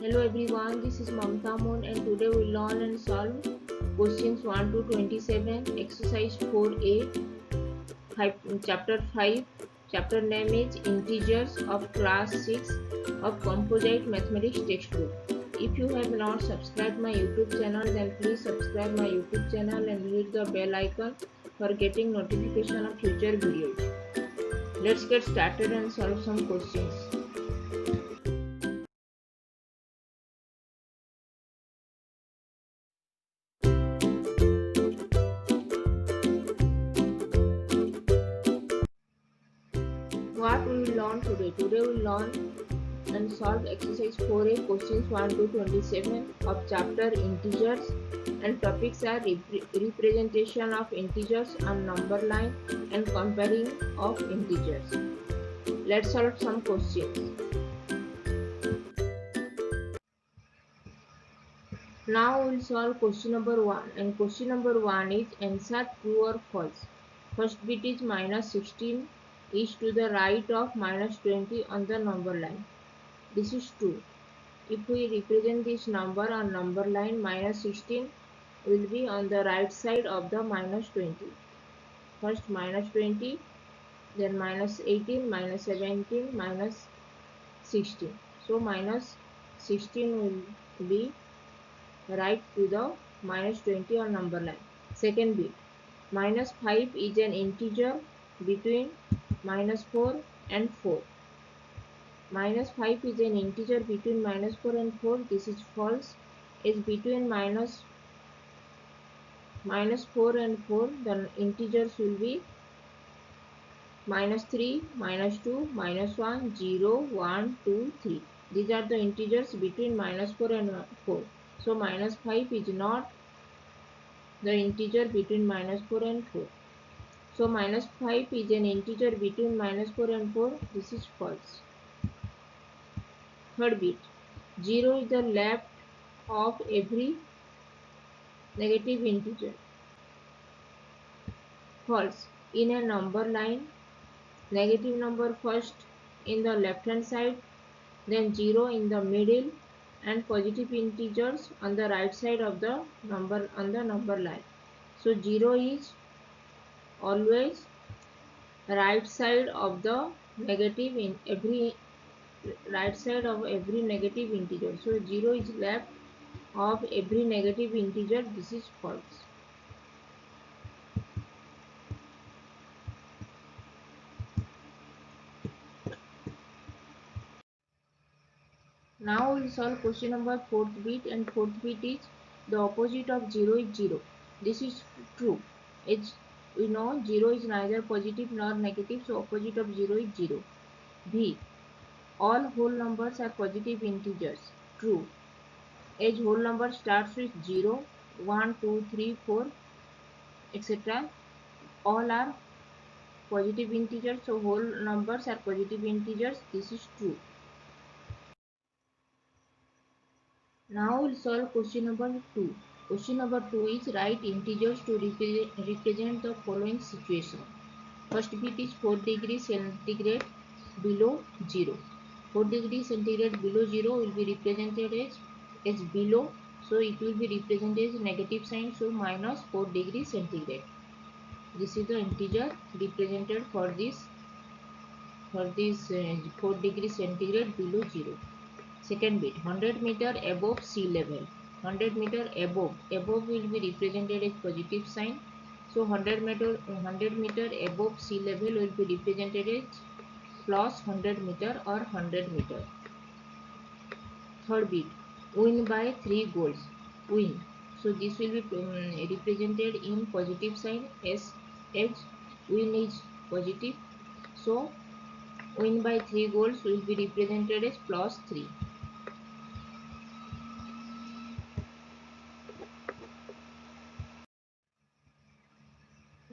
Hello everyone, this is Mamta Moon and today we learn and solve questions 1 to 27, exercise 4a, chapter 5. Chapter name is Integers of class 6 of Composite Mathematics textbook. If you have not subscribed my YouTube channel, then please subscribe my YouTube channel and hit the bell icon for getting notification of future videos. Let's get started and solve some questions. What we will learn today? Today we will learn and solve exercise 4a questions 1 to 27 of chapter integers, and topics are representation of integers on number line and comparing of integers. Let's solve some questions. Now we will solve question number 1, and question number 1 is answer true or false. First bit is minus 16 is to the right of minus 20 on the number line. This is true. If we represent this number on number line, minus 16 will be on the right side of the minus 20. First minus 20, then minus 18, minus 17, minus 16. So minus 16 will be right to the minus 20 on number line. Second bit, minus 5 is an integer between minus 4 and 4. Minus 5 is an integer between minus 4 and 4. This is false. Is between minus 4 and 4. The integers will be minus 3, minus 2, minus 1, 0, 1, 2, 3. These are the integers between minus 4 and 4. So minus 5 is not the integer between minus 4 and 4. So minus 5 is an integer between minus 4 and 4. This is false. Third bit, 0 is the left of every negative integer. False. In a number line, negative number first in the left hand side, then 0 in the middle, and positive integers on the right side of the number on the number line. So 0 is always right side of the negative in every right side of every negative integer. So 0 is left of every negative integer. This is false. Now we will solve question number 4th bit, and 4th bit is the opposite of 0 is 0. This is true. It's, we know 0 is neither positive nor negative, so opposite of 0 is 0. B, all whole numbers are positive integers. True. As whole number starts with 0, 1, 2, 3, 4, etc. All are positive integers, so whole numbers are positive integers. This is true. Now we'll solve question number 2. Question number 2 is write integers to represent the following situation. First bit is 4 degrees centigrade below 0. 4 degrees centigrade below 0 will be represented as below. So it will be represented as negative sign. So minus 4 degrees centigrade. This is the integer represented for this 4 degrees centigrade below 0. Second bit, 100 meter above sea level. 100 meter above will be represented as positive sign. So 100 meter above sea level will be represented as plus 100 meter or 100 meter. Third bit, win by 3 goals. Win. So this will be represented in positive sign as win is positive. So win by 3 goals will be represented as plus 3.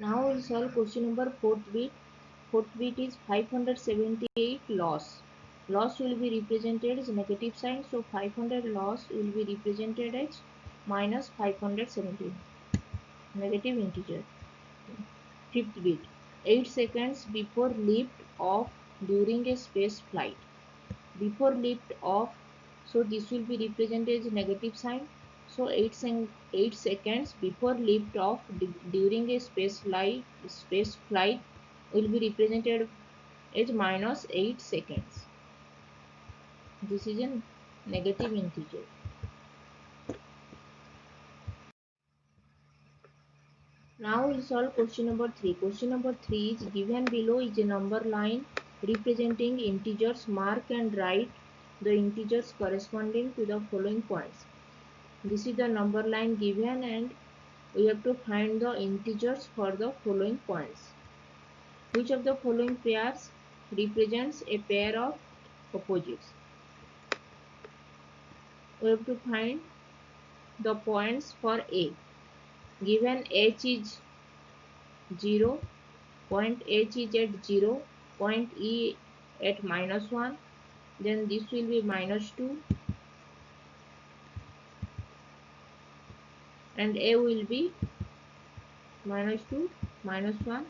Now we'll solve question number 4th bit. 4th bit is 578 loss. Loss will be represented as negative sign. So 500 loss will be represented as minus 570. Negative integer. 5th bit, 8 seconds before lift off during a space flight. Before lift off, So this will be represented as negative sign. So 8 seconds before lift off during a space flight will be represented as minus 8 seconds. This is a negative integer. Now we'll solve question number 3. Question number 3 is given below is a number line representing integers. Mark and write the integers corresponding to the following points. This is the number line given and we have to find the integers for the following points. Which of the following pairs represents a pair of opposites? We have to find the points for A. Given H is 0, point H is at 0, point E at -1, then this will be -2 and A will be -2, -1,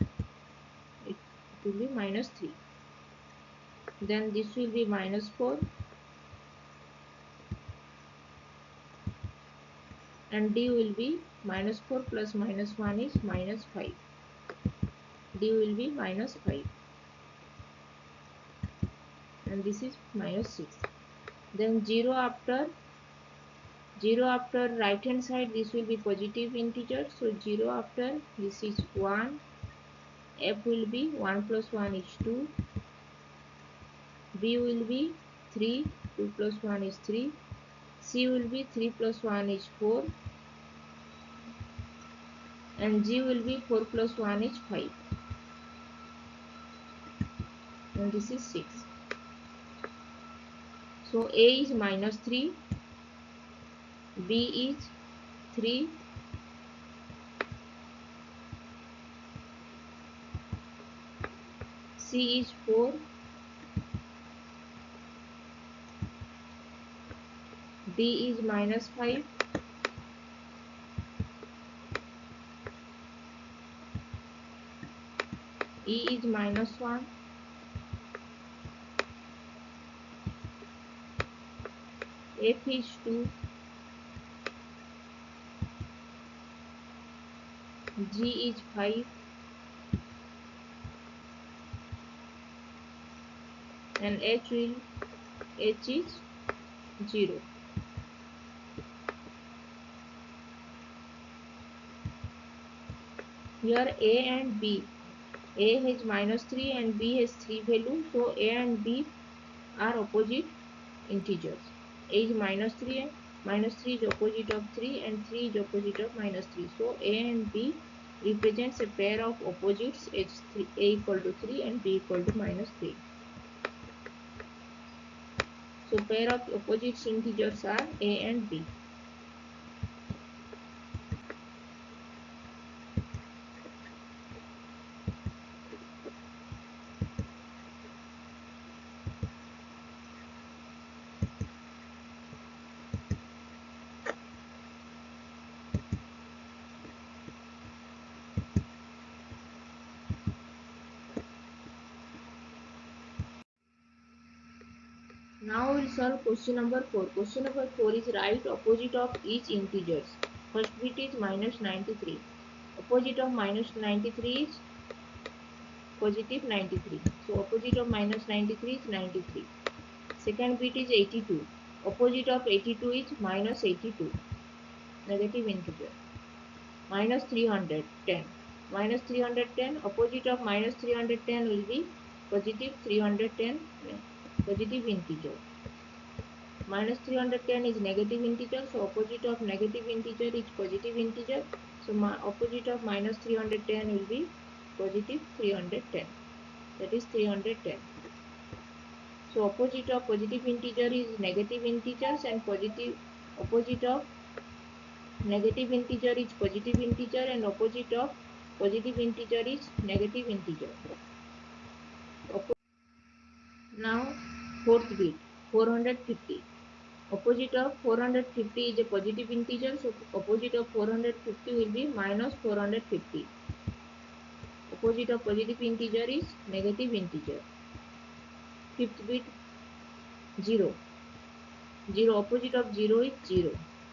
it will be -3. Then this will be -4 and D will be -4 plus -1 is -5. D will be -5 and this is -6. Then 0 after right hand side, this will be positive integer. So 0 after this is 1. F will be 1 plus 1 is 2. B will be 3. 2 plus 1 is 3. C will be 3 plus 1 is 4. And G will be 4 plus 1 is 5. And this is 6. So A is -3. B is 3. C is 4. D is -5. E is -1. F is 2. G is 5. And H is 0. Here A and B. A has -3 and B has 3 value. So A and B are opposite integers. A is -3 and -3 is opposite of 3 and 3 is opposite of -3. So A and B represents a pair of opposites as A equal to 3 and B equal to -3. So pair of opposite integers are A and B. Now we will solve question number 4. Question number 4 is write opposite of each integers. First bit is -93. Opposite of -93 is positive 93. So opposite of -93 is 93. Second bit is 82. Opposite of 82 is -82. Negative integer. -310. -310. Opposite of -310 will be positive 310. Positive integer. -310 is negative integer. So opposite of negative integer is positive integer. So opposite of -310 will be positive 310. That is 310. So opposite of positive integer is negative integers and opposite of negative integer is positive integer and opposite of positive integer is negative integer. Now fourth bit 450. Opposite of 450 is a positive integer, so opposite of 450 will be -450. Opposite of positive integer is negative integer. Fifth bit 0. 0, opposite of 0 is 0.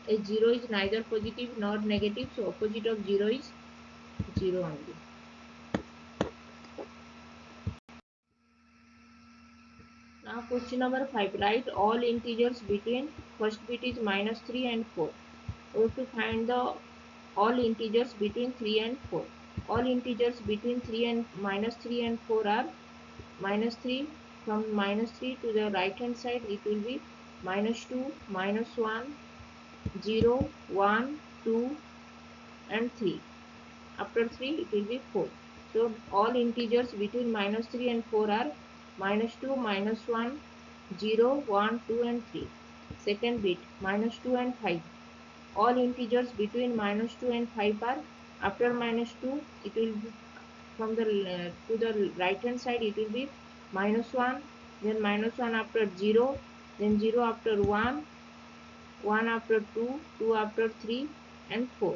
A 0 is neither positive nor negative, so opposite of 0 is 0 only. Now question number 5. Write all integers between first bit is -3 and 4. We have to find the all integers between 3 and 4. All integers between 3 and -3 and 4 are -3. From -3 to the right hand side it will be -2, -1, 0, 1, 2 and 3. After 3 it will be 4. So all integers between -3 and 4 are -2, -1, 0, 1, 2 and 3. Second bit -2 and 5. All integers between -2 and 5 are after -2 it will be from the to the right hand side it will be -1, then -1 after 0, then 0 after 1, 1 after 2, 2 after 3 and 4.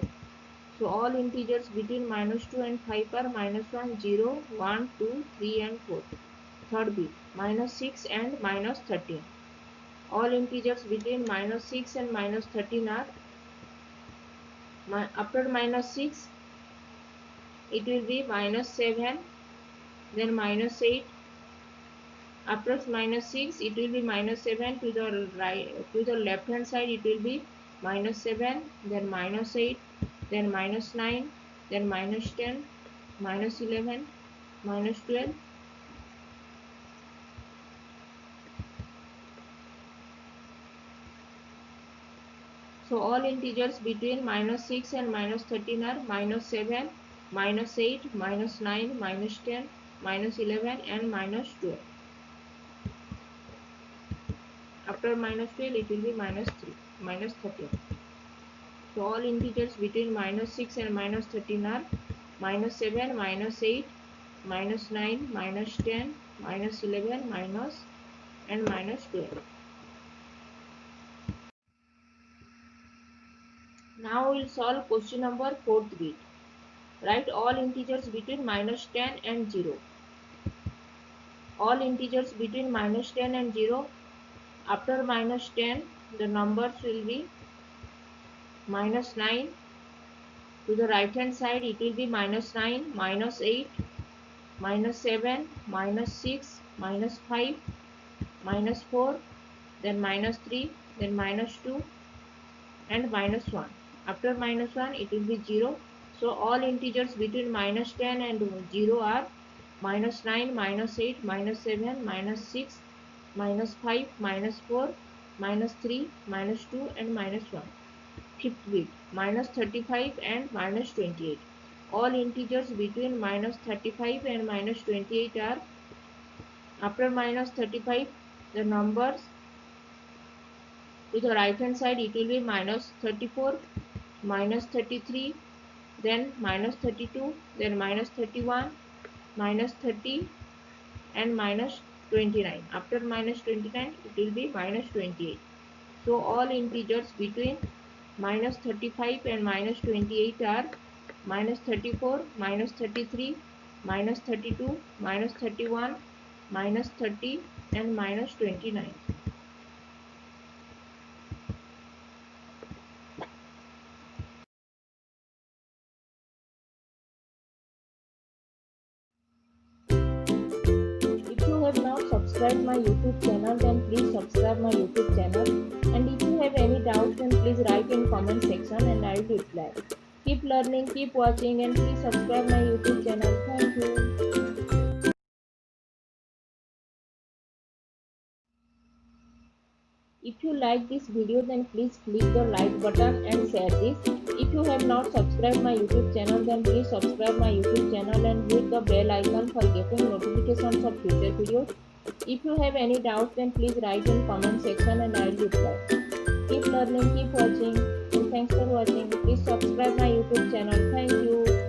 So all integers between -2 and 5 are -1, 0, 1, 2, 3 and 4. Third bit -6 and -13. All integers between -6 and -13 are after -6 it will be -7, then -8. After -6 it will be -7 to the right, to the left hand side it will be -7, then -8, then -9, then -10, -11, -12. So all integers between -6 and -13 are -7, -8, -9, -10, -11 and -12. After -12 it will be -3, -13. So all integers between -6 and -13 are -7, -8, -9, -10, -11, and -12. Now we will solve question number 4th bit. Write all integers between -10 and 0. All integers between -10 and 0. After -10 the numbers will be -9. To the right hand side it will be -9, -8, -7, -6, -5, -4, then -3, then -2 and -1. After -1 it will be 0. So all integers between -10 and 0 are -9, -8, -7, -6, -5, -4, -3, -2 and -1. Fifth bit -35 and -28. All integers between -35 and -28 are after -35 the numbers to the right hand side it will be -34, -33, then -32, then -31, -30 and -29. After -29 it will be -28. So all integers between -35 and -28 are -34, -33, -32, -31, -30 and -29. If you have not subscribed my YouTube channel, then please subscribe my YouTube channel. And if you have any doubts, then please write in comment section and I will reply. Keep learning, keep watching, and please subscribe my YouTube channel. Thank you. If you like this video, then please click the like button and share this. If you have not subscribed my YouTube channel, then please subscribe my YouTube channel and hit the bell icon for getting notifications of future videos. If you have any doubts, then please write in comment section and I will reply. Keep learning, keep watching, and thanks for watching. Please subscribe my YouTube channel. Thank you.